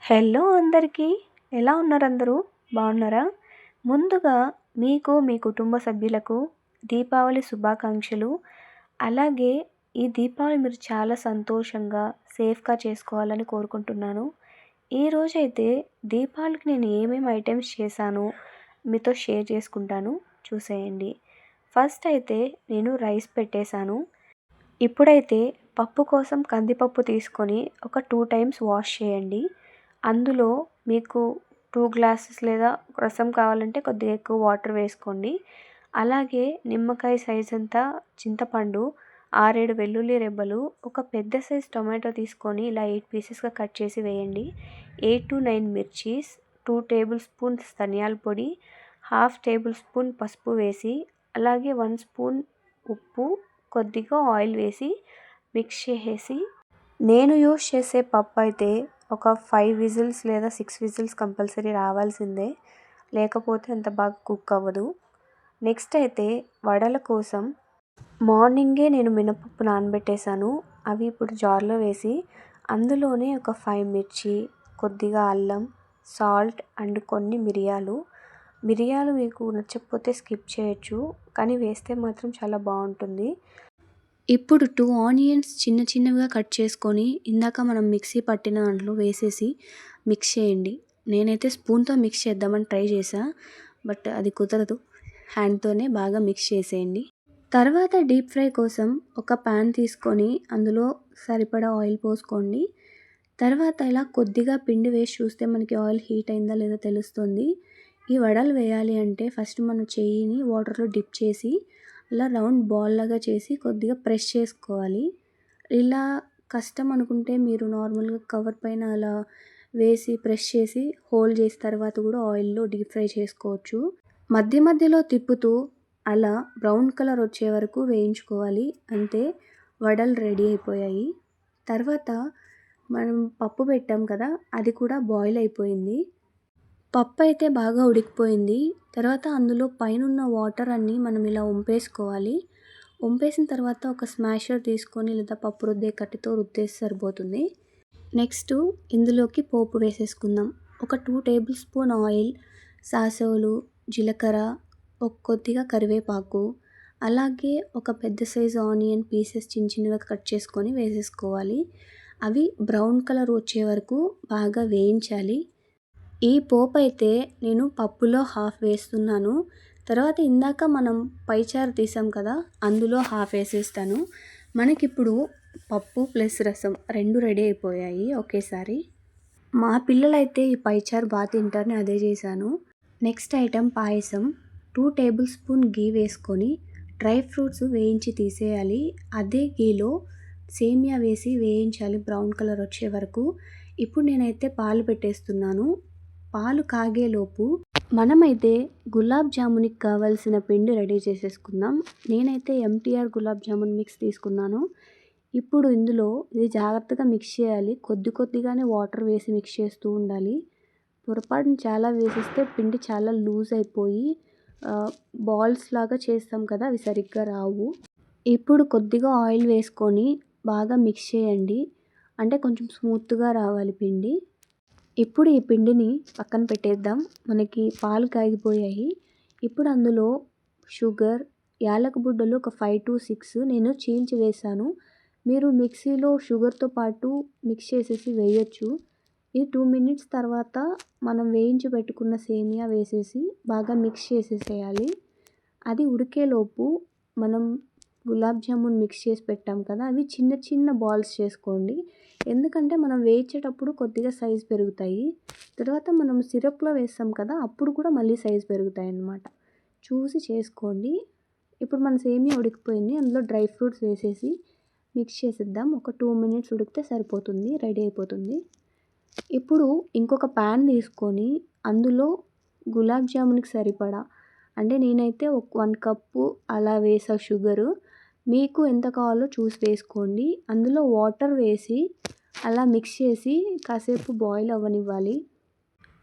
Hello అందరికీ. ఎలా ఉన్నారు అందరూ? బాగున్నారా? ముందుగా మీకు, మీ కుటుంబ సభ్యులకు దీపావళి శుభాకాంక్షలు. అలాగే ఈ దీపావళి మీరు చాలా సంతోషంగా, సేఫ్‌గా చేసుకోవాలని కోరుకుంటున్నాను. ఈరోజైతే దీపావళికి నేను ఏమేమి ఐటెమ్స్ చేశానో మీతో షేర్ చేసుకుంటాను. చూసేయండి. ఫస్ట్ అయితే నేను రైస్ పెట్టేశాను. ఇప్పుడైతే పప్పు కోసం కందిపప్పు తీసుకొని ఒక 2 టైమ్స్ వాష్ చేయండి. అందులో మీకు 2 గ్లాసెస్ లేదా రసం కావాలంటే కొద్దిగా ఎక్కువ వాటర్ వేసుకోండి. అలాగే నిమ్మకాయ సైజ్ అంత చింతపండు, 6, 7 వెల్లుల్లి రెబ్బలు, ఒక పెద్ద సైజ్ టొమాటో తీసుకొని ఇలా 8 పీసెస్‌గా కట్ చేసి వేయండి. 8-9 మిర్చీస్, 2 టేబుల్ స్పూన్స్ ధనియాల పొడి, హాఫ్ టేబుల్ స్పూన్ పసుపు వేసి, అలాగే 1 స్పూన్ ఉప్పు, కొద్దిగా ఆయిల్ వేసి మిక్స్ చేసేసి, నేను యూస్ చేసే పప్పు అయితే ఒక 5 విజిల్స్ లేదా 6 విజిల్స్ కంపల్సరీ రావాల్సిందే. లేకపోతే అంత బాగా కుక్ అవ్వదు. నెక్స్ట్ అయితే వడల కోసం మార్నింగే నేను మినపప్పు నానబెట్టేశాను. అవి ఇప్పుడు జార్లో వేసి అందులోనే ఒక 5 మిర్చి, కొద్దిగా అల్లం, సాల్ట్ అండ్ కొన్ని మిరియాలు. మిరియాలు మీకు నచ్చకపోతే స్కిప్ చేయొచ్చు, కానీ వేస్తే మాత్రం చాలా బాగుంటుంది. ఇప్పుడు 2 ఆనియన్స్ చిన్న చిన్నవిగా కట్ చేసుకొని ఇందాక మనం మిక్సీ పట్టిన దాంట్లో వేసేసి మిక్స్ చేయండి. నేనైతే స్పూన్‌తో మిక్స్ చేద్దామని ట్రై చేశా. బట్ అది కుదరదు. హ్యాండ్‌తోనే బాగా మిక్స్ చేసేయండి. తర్వాత డీప్ ఫ్రై కోసం ఒక పాన్ తీసుకొని అందులో సరిపడా ఆయిల్ పోసుకోండి. తర్వాత ఇలా కొద్దిగా పిండి వేసి చూస్తే మనకి ఆయిల్ హీట్ అయిందా లేదా తెలుస్తుంది. ఈ వడలు వేయాలి అంటే ఫస్ట్ మన చెయ్యిని వాటర్‌లో డిప్ చేసి అలా రౌండ్ బాల్ లాగా చేసి కొద్దిగా ప్రెస్ చేసుకోవాలి. ఇలా కష్టం అనుకుంటే మీరు నార్మల్‌గా కవర్ పైన అలా వేసి ప్రెస్ చేసి హోల్డ్ చేసిన తర్వాత కూడా ఆయిల్‌లో డీప్ ఫ్రై చేసుకోవచ్చు. మధ్య మధ్యలో తిప్పుతూ అలా బ్రౌన్ కలర్ వచ్చే వరకు వేయించుకోవాలి. అంతే, వడలు రెడీ అయిపోయాయి. తర్వాత మనం పప్పు పెట్టాం కదా, అది కూడా బాయిల్ అయిపోయింది. పప్పు అయితే బాగా ఉడికిపోయింది. తర్వాత అందులో పైనున్న వాటర్ అన్నీ మనం ఇలా వంపేసుకోవాలి. వంపేసిన తర్వాత ఒక స్మాషర్ తీసుకొని లేదా పప్పు రుద్దే కట్టెతో రుద్దేస్తే సరిపోతుంది. నెక్స్ట్ ఇందులోకి పోపు వేసేసుకుందాం. ఒక 2 టేబుల్ స్పూన్ ఆయిల్, సాసవులు, జీలకర్ర, కొద్దిగా కరివేపాకు, అలాగే ఒక పెద్ద సైజు ఆనియన్ పీసెస్ చిన్న చిన్నగా కట్ చేసుకొని వేసేసుకోవాలి. అవి బ్రౌన్ కలర్ వచ్చే వరకు బాగా వేయించాలి. ఈ పోపు అయితే నేను పప్పులో హాఫ్ వేస్తున్నాను. తర్వాత ఇందాక మనం పైచారు తీసాం కదా, అందులో హాఫ్ వేసేస్తాను. మనకిప్పుడు పప్పు ప్లస్ రసం 2 రెడీ అయిపోయాయి ఒకేసారి. మా పిల్లలైతే ఈ పైచారు బాగా తింటారని అదే చేశాను. నెక్స్ట్ ఐటెం పాయసం. 2 టేబుల్ స్పూన్ గీ వేసుకొని డ్రై ఫ్రూట్స్ వేయించి తీసేయాలి. అదే గీలో సేమియా వేసి వేయించాలి బ్రౌన్ కలర్ వచ్చే వరకు. ఇప్పుడు నేనైతే పాలు పెట్టేస్తున్నాను. పాలు కాగేలోపు మనమైతే గులాబ్ జామున్కి కావాల్సిన పిండి రెడీ చేసేసుకుందాం. నేనైతే ఎంటీఆర్ గులాబ్ జామున్ మిక్స్ తీసుకున్నాను. ఇప్పుడు ఇందులో ఇది జాగ్రత్తగా మిక్స్ చేయాలి. కొద్ది కొద్దిగానే వాటర్ వేసి మిక్స్ చేస్తూ ఉండాలి. పొరపాటున చాలా వేసేస్తే పిండి చాలా లూజ్ అయిపోయి బాల్స్ లాగా చేస్తాం కదా, అవి సరిగ్గా రావు. ఇప్పుడు కొద్దిగా ఆయిల్ వేసుకొని బాగా మిక్స్ చేయండి. అంటే కొంచెం స్మూత్గా రావాలి పిండి. ఇప్పుడు ఈ పిండిని పక్కన పెట్టేద్దాం. మనకి పాలు కాగిపోయాయి. ఇప్పుడు అందులో షుగర్, యాలక బుడ్డలు ఒక 5-6 నేను చీల్చి వేశాను. మీరు మిక్సీలో షుగర్తో పాటు మిక్స్ చేసేసి వేయొచ్చు. ఈ 2 మినిట్స్ తర్వాత మనం వేయించి పెట్టుకున్న సేమియా వేసేసి బాగా మిక్స్ చేసేసేయాలి. అది ఉడికేలోపు మనం గులాబ్ జామున్ మిక్స్ చేసి పెట్టాం కదా, అవి చిన్న చిన్న బాల్స్ చేసుకోండి. ఎందుకంటే మనం వేయించేటప్పుడు కొద్దిగా సైజు పెరుగుతాయి. తర్వాత మనం సిరప్లో వేస్తాం కదా, అప్పుడు కూడా మళ్ళీ సైజు పెరుగుతాయి అన్నమాట. చూసి చేసుకోండి. ఇప్పుడు మన సేమియా ఉడికిపోయింది. అందులో డ్రై ఫ్రూట్స్ వేసేసి మిక్స్ చేసేద్దాం. ఒక 2 మినిట్స్ ఉడికితే సరిపోతుంది, రెడీ అయిపోతుంది. ఇప్పుడు ఇంకొక ప్యాన్ తీసుకొని అందులో గులాబ్ జామున్కి సరిపడా, అంటే నేనైతే 1 కప్పు అలా వేసా షుగరు. మీకు ఎంత కావాలో చూసి వేసుకోండి. అందులో వాటర్ వేసి అలా మిక్స్ చేసి కాసేపు బాయిల్ అవ్వనివ్వాలి.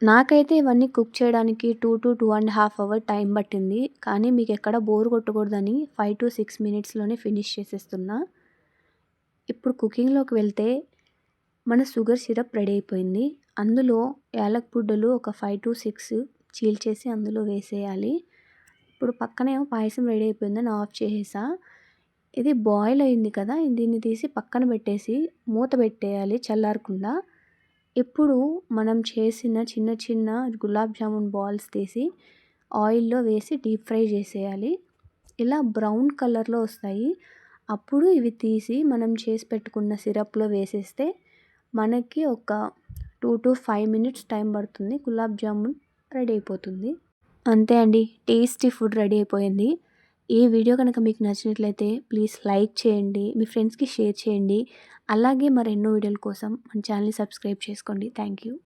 నాకైతే ఇవన్నీ కుక్ చేయడానికి 2-2.5 అవర్ టైం పట్టింది. కానీ మీకు ఎక్కడ బోర్ కొట్టకూడదని 5-6 మినిట్స్లోనే ఫినిష్ చేసేస్తున్నా. ఇప్పుడు కుకింగ్లోకి వెళ్తే మన షుగర్ సిరప్ రెడీ అయిపోయింది. అందులో యాలక్ పుడ్డలు ఒక 5-6 చీల్చేసి అందులో వేసేయాలి. ఇప్పుడు పక్కనేమో పాయసం రెడీ అయిపోయిందని ఆఫ్ చేసేసా. ఇది బాయిల్ అయింది కదా! దీన్ని తీసి పక్కన పెట్టేసి మూత పెట్టేయాలి చల్లారకుండా. ఇప్పుడు మనం చేసిన చిన్న చిన్న గులాబ్ జామున్ బాల్స్ తీసి ఆయిల్‌లో వేసి డీప్ ఫ్రై చేసేయాలి. ఇలా బ్రౌన్ కలర్‌లో వస్తాయి. అప్పుడు ఇవి తీసి మనం చేసి పెట్టుకున్న సిరప్‌లో వేసేస్తే మనకి ఒక 2-5 మినిట్స్ టైం పడుతుంది. గులాబ్ జామున్ రెడీ అయిపోతుంది. అంతే అండి. టేస్టీ ఫుడ్ రెడీ అయిపోయింది. ఈ వీడియో కనుక మీకు నచ్చినట్లయితే ప్లీజ్ లైక్ చేయండి. మీ ఫ్రెండ్స్‌కి షేర్ చేయండి. అలాగే మరెన్నో వీడియోల కోసం మన ఛానల్‌ని సబ్స్క్రైబ్ చేసుకోండి. Thank you.